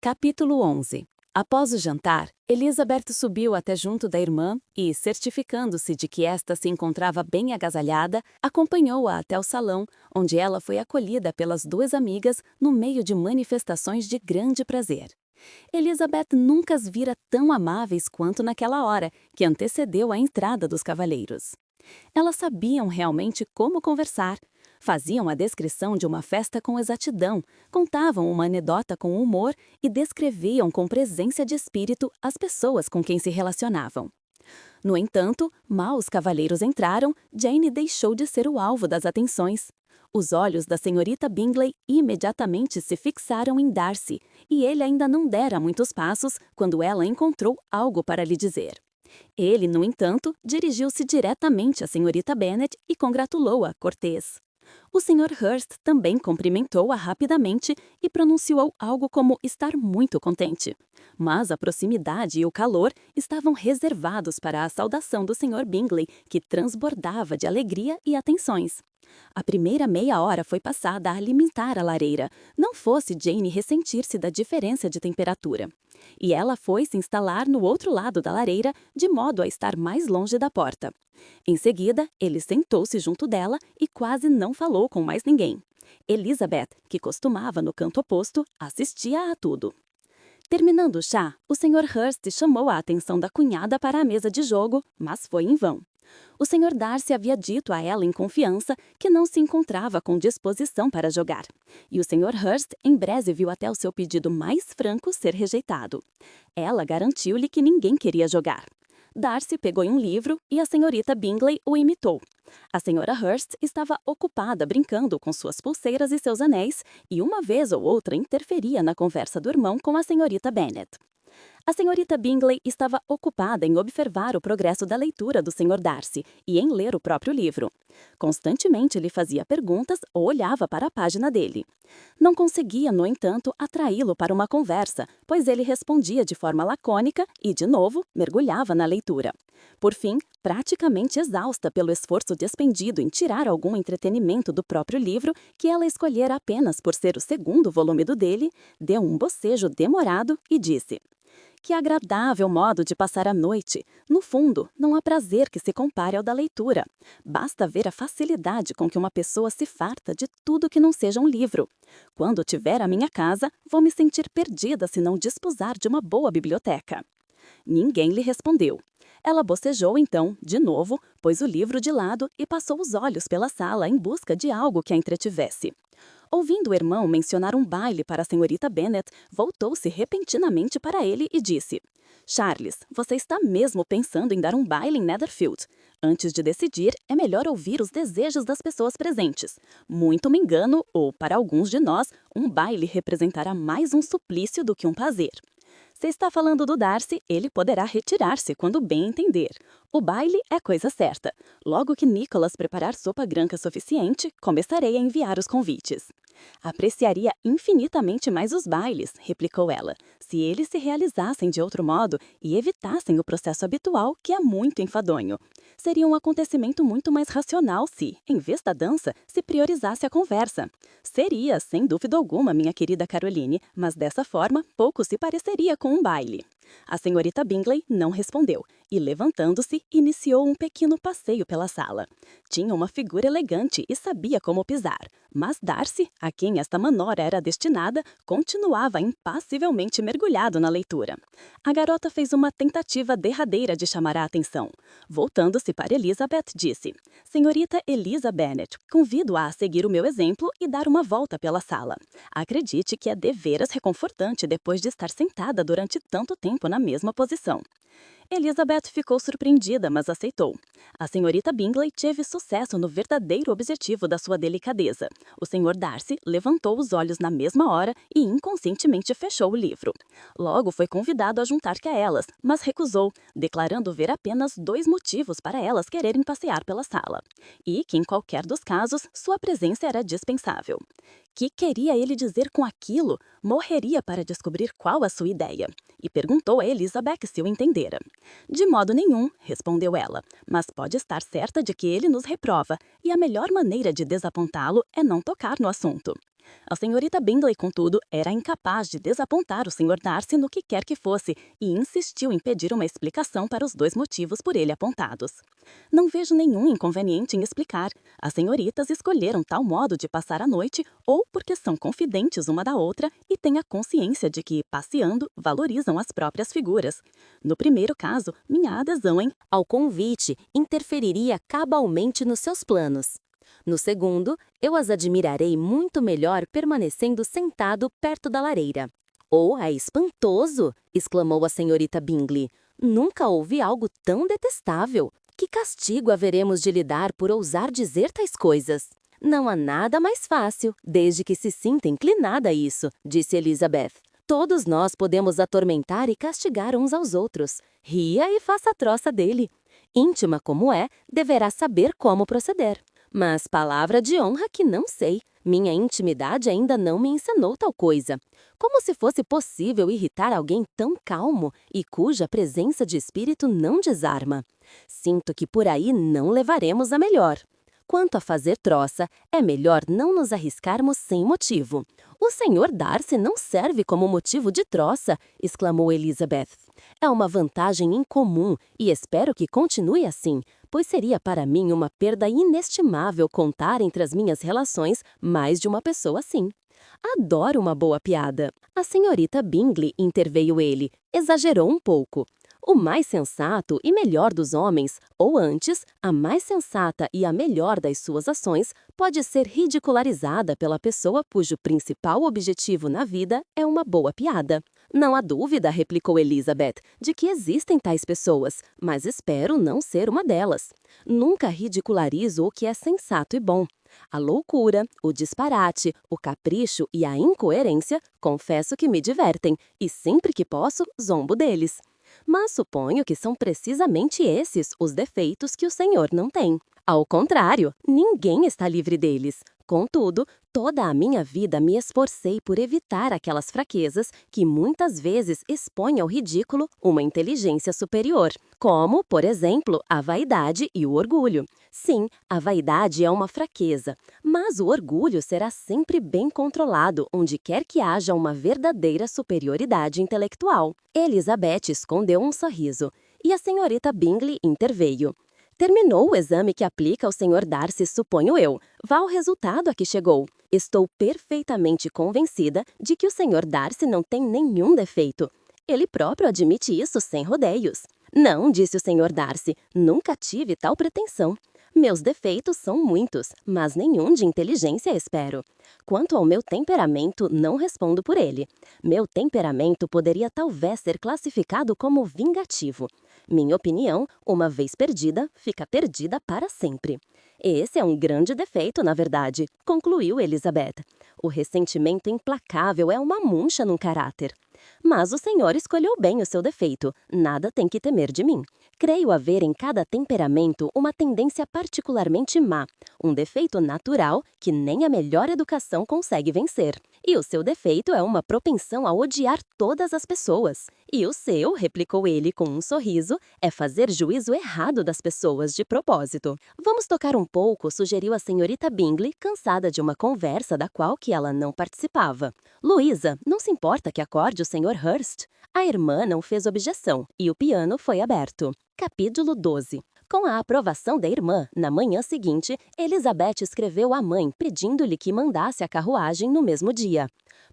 Capítulo 11. Após o jantar, Elizabeth subiu até junto da irmã e, certificando-se de que esta se encontrava bem agasalhada, acompanhou-a até o salão, onde ela foi acolhida pelas duas amigas no meio de manifestações de grande prazer. Elizabeth nunca as vira tão amáveis quanto naquela hora, que antecedeu a entrada dos cavalheiros. Elas sabiam realmente como conversar, faziam a descrição de uma festa com exatidão, contavam uma anedota com humor e descreviam com presença de espírito as pessoas com quem se relacionavam. No entanto, mal os cavalheiros entraram, Jane deixou de ser o alvo das atenções. Os olhos da senhorita Bingley imediatamente se fixaram em Darcy, e ele ainda não dera muitos passos quando ela encontrou algo para lhe dizer. Ele, no entanto, dirigiu-se diretamente à senhorita Bennet e congratulou-a cortês. O Sr. Hurst também cumprimentou-a rapidamente e pronunciou algo como estar muito contente. Mas a proximidade e o calor estavam reservados para a saudação do Sr. Bingley, que transbordava de alegria e atenções. A primeira meia hora foi passada a alimentar a lareira, não fosse Jane ressentir-se da diferença de temperatura. E ela foi se instalar no outro lado da lareira, de modo a estar mais longe da porta. Em seguida, ele sentou-se junto dela e quase não falou com mais ninguém. Elizabeth, que costumava no canto oposto, assistia a tudo. Terminando o chá, o Sr. Hurst chamou a atenção da cunhada para a mesa de jogo, mas foi em vão. O Sr. Darcy havia dito a ela em confiança que não se encontrava com disposição para jogar. E o Sr. Hurst em breve viu até o seu pedido mais franco ser rejeitado. Ela garantiu-lhe que ninguém queria jogar. Darcy pegou um livro e a senhorita Bingley o imitou. A senhora Hurst estava ocupada brincando com suas pulseiras e seus anéis, e uma vez ou outra interferia na conversa do irmão com a senhorita Bennet. A senhorita Bingley estava ocupada em observar o progresso da leitura do Sr. Darcy e em ler o próprio livro. Constantemente lhe fazia perguntas ou olhava para a página dele. Não conseguia, no entanto, atraí-lo para uma conversa, pois ele respondia de forma lacônica e, de novo, mergulhava na leitura. Por fim, praticamente exausta pelo esforço despendido em tirar algum entretenimento do próprio livro, que ela escolhera apenas por ser o segundo volume do dele, deu um bocejo demorado e disse: "Que agradável modo de passar a noite! No fundo, não há prazer que se compare ao da leitura. Basta ver a facilidade com que uma pessoa se farta de tudo que não seja um livro. Quando tiver a minha casa, vou me sentir perdida se não disposar de uma boa biblioteca." Ninguém lhe respondeu. Ela bocejou então, de novo, pôs o livro de lado e passou os olhos pela sala em busca de algo que a entretivesse. Ouvindo o irmão mencionar um baile para a senhorita Bennet, voltou-se repentinamente para ele e disse: "Charles, você está mesmo pensando em dar um baile em Netherfield? Antes de decidir, é melhor ouvir os desejos das pessoas presentes. Muito me engano, ou para alguns de nós, um baile representará mais um suplício do que um prazer. Se está falando do Darcy, ele poderá retirar-se quando bem entender. O baile é coisa certa. Logo que Nicholas preparar sopa branca suficiente, começarei a enviar os convites." "Apreciaria infinitamente mais os bailes", replicou ela, "se eles se realizassem de outro modo e evitassem o processo habitual, que é muito enfadonho. Seria um acontecimento muito mais racional se, em vez da dança, se priorizasse a conversa. Seria, sem dúvida alguma, minha querida Caroline, mas dessa forma pouco se pareceria com um baile." A senhorita Bingley não respondeu e, levantando-se, iniciou um pequeno passeio pela sala. Tinha uma figura elegante e sabia como pisar, mas Darcy, a quem esta manobra era destinada, continuava impassivelmente mergulhado na leitura. A garota fez uma tentativa derradeira de chamar a atenção. Voltando-se para Elizabeth, disse: "Senhorita Eliza Bennet, convido-a a seguir o meu exemplo e dar uma volta pela sala. Acredite que é deveras reconfortante depois de estar sentada durante tanto tempo na mesma posição." Elizabeth ficou surpreendida, mas aceitou. A senhorita Bingley teve sucesso no verdadeiro objetivo da sua delicadeza. O Sr. Darcy levantou os olhos na mesma hora e inconscientemente fechou o livro. Logo foi convidado a juntar-se a elas, mas recusou, declarando ver apenas 2 motivos para elas quererem passear pela sala. E que, em qualquer dos casos, sua presença era dispensável. Que queria ele dizer com aquilo? Morreria para descobrir qual a sua ideia. E perguntou a Elizabeth se o entendera. "De modo nenhum", respondeu ela, "mas pode estar certa de que ele nos reprova, e a melhor maneira de desapontá-lo é não tocar no assunto." A senhorita Bingley, contudo, era incapaz de desapontar o Sr. Darcy no que quer que fosse e insistiu em pedir uma explicação para os 2 motivos por ele apontados. Não vejo nenhum inconveniente em explicar. As senhoritas escolheram tal modo de passar a noite ou porque são confidentes uma da outra e têm a consciência de que, passeando, valorizam as próprias figuras. No primeiro caso, minha adesão ao convite interferiria cabalmente nos seus planos. No segundo, eu as admirarei muito melhor permanecendo sentado perto da lareira. Oh, é espantoso! Exclamou a senhorita Bingley. Nunca ouvi algo tão detestável. Que castigo haveremos de lhe dar por ousar dizer tais coisas? Não há nada mais fácil, desde que se sinta inclinada a isso, disse Elizabeth. Todos nós podemos atormentar e castigar uns aos outros. Ria e faça a troça dele. Íntima como é, deverá saber como proceder. Mas palavra de honra que não sei. Minha intimidade ainda não me ensinou tal coisa. Como se fosse possível irritar alguém tão calmo e cuja presença de espírito não desarma. Sinto que por aí não levaremos a melhor. Quanto a fazer troça, é melhor não nos arriscarmos sem motivo. O Sr. Darcy não serve como motivo de troça, exclamou Elizabeth. É uma vantagem incomum e espero que continue assim, pois seria para mim uma perda inestimável contar entre as minhas relações mais de uma pessoa assim. Adoro uma boa piada. A senhorita Bingley, interveio ele, exagerou um pouco. O mais sensato e melhor dos homens, ou antes, a mais sensata e a melhor das suas ações, pode ser ridicularizada pela pessoa cujo principal objetivo na vida é uma boa piada. Não há dúvida, replicou Elizabeth, de que existem tais pessoas, mas espero não ser uma delas. Nunca ridicularizo o que é sensato e bom. A loucura, o disparate, o capricho e a incoerência, confesso que me divertem, e sempre que posso, zombo deles. Mas suponho que são precisamente esses os defeitos que o senhor não tem. Ao contrário, ninguém está livre deles. Contudo, toda a minha vida me esforcei por evitar aquelas fraquezas que muitas vezes expõem ao ridículo uma inteligência superior, como, por exemplo, a vaidade e o orgulho. Sim, a vaidade é uma fraqueza, mas o orgulho será sempre bem controlado onde quer que haja uma verdadeira superioridade intelectual. Elizabeth escondeu um sorriso, e a senhorita Bingley interveio. Terminou o exame que aplica ao Sr. Darcy, suponho eu. Vá ao resultado a que chegou. Estou perfeitamente convencida de que o Sr. Darcy não tem nenhum defeito. Ele próprio admite isso sem rodeios. Não, disse o Sr. Darcy, nunca tive tal pretensão. Meus defeitos são muitos, mas nenhum de inteligência espero. Quanto ao meu temperamento, não respondo por ele. Meu temperamento poderia talvez ser classificado como vingativo. Minha opinião, uma vez perdida, fica perdida para sempre. Esse é um grande defeito, na verdade, concluiu Elizabeth. O ressentimento implacável é uma mancha num caráter. Mas o senhor escolheu bem o seu defeito. Nada tem que temer de mim. Creio haver em cada temperamento uma tendência particularmente má, um defeito natural que nem a melhor educação consegue vencer. E o seu defeito é uma propensão a odiar todas as pessoas. E o seu, replicou ele com um sorriso, é fazer juízo errado das pessoas de propósito. Vamos tocar um pouco, sugeriu a senhorita Bingley, cansada de uma conversa da qual que ela não participava. Luísa, não se importa que acorde o Sr. Hurst? A irmã não fez objeção e o piano foi aberto. Capítulo 12. Com a aprovação da irmã, na manhã seguinte, Elizabeth escreveu à mãe pedindo-lhe que mandasse a carruagem no mesmo dia.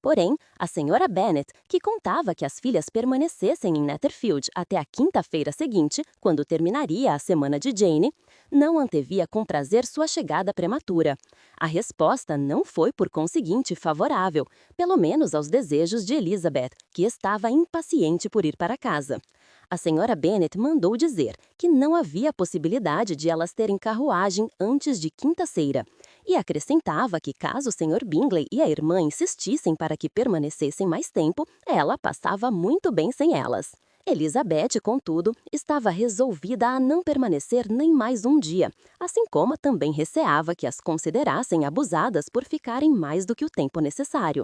Porém, a senhora Bennet, que contava que as filhas permanecessem em Netherfield até a quinta-feira seguinte, quando terminaria a semana de Jane, não antevia com prazer sua chegada prematura. A resposta não foi, por conseguinte, favorável, pelo menos aos desejos de Elizabeth, que estava impaciente por ir para casa. A senhora Bennet mandou dizer que não havia possibilidade de elas terem carruagem antes de quinta-feira, e acrescentava que caso o Sr. Bingley e a irmã insistissem para que permanecessem mais tempo, ela passava muito bem sem elas. Elizabeth, contudo, estava resolvida a não permanecer nem mais um dia, assim como também receava que as considerassem abusadas por ficarem mais do que o tempo necessário.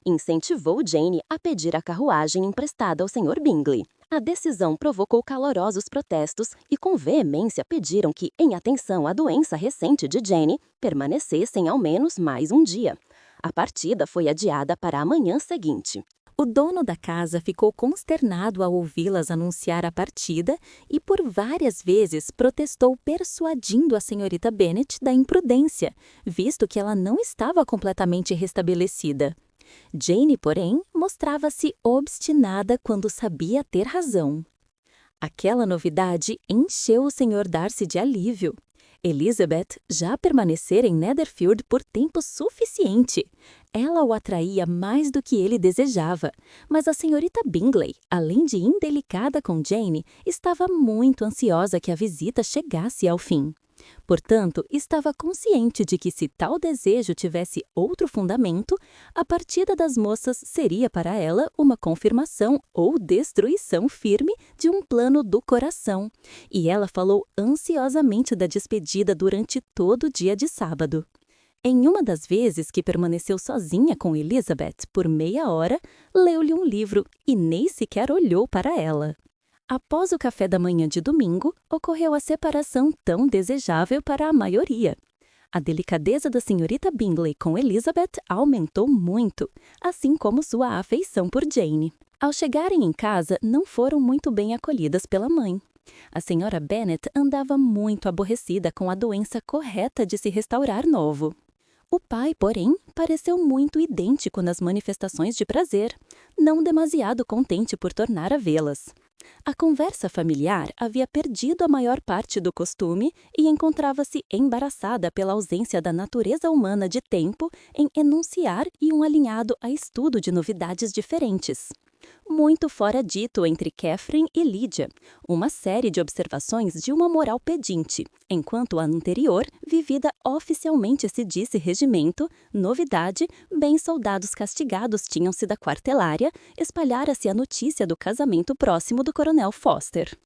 Incentivou Jane a pedir a carruagem emprestada ao Sr. Bingley. A decisão provocou calorosos protestos e com veemência pediram que, em atenção à doença recente de Jane, permanecessem ao menos mais um dia. A partida foi adiada para a manhã seguinte. O dono da casa ficou consternado ao ouvi-las anunciar a partida e por várias vezes protestou persuadindo a senhorita Bennet da imprudência, visto que ela não estava completamente restabelecida. Jane, porém, mostrava-se obstinada quando sabia ter razão. Aquela novidade encheu o Sr. Darcy de alívio. Elizabeth já permanecera em Netherfield por tempo suficiente. Ela o atraía mais do que ele desejava, mas a senhorita Bingley, além de indelicada com Jane, estava muito ansiosa que a visita chegasse ao fim. Portanto, estava consciente de que se tal desejo tivesse outro fundamento, a partida das moças seria para ela uma confirmação ou destruição firme de um plano do coração, e ela falou ansiosamente da despedida durante todo o dia de sábado. Em uma das vezes que permaneceu sozinha com Elizabeth por meia hora, leu-lhe um livro e nem sequer olhou para ela. Após o café da manhã de domingo, ocorreu a separação tão desejável para a maioria. A delicadeza da senhorita Bingley com Elizabeth aumentou muito, assim como sua afeição por Jane. Ao chegarem em casa, não foram muito bem acolhidas pela mãe. A senhora Bennet andava muito aborrecida com a doença correta de se restaurar novo. O pai, porém, pareceu muito idêntico nas manifestações de prazer, não demasiado contente por tornar a vê-las. A conversa familiar havia perdido a maior parte do costume e encontrava-se embaraçada pela ausência da natureza humana de tempo em enunciar e um alinhado a estudo de novidades diferentes. Muito fora dito entre Catherine e Lydia, uma série de observações de uma moral pedinte, enquanto a anterior, vivida oficialmente se disse regimento, novidade, bem soldados castigados tinham-se da quartelária, espalhara-se a notícia do casamento próximo do coronel Foster.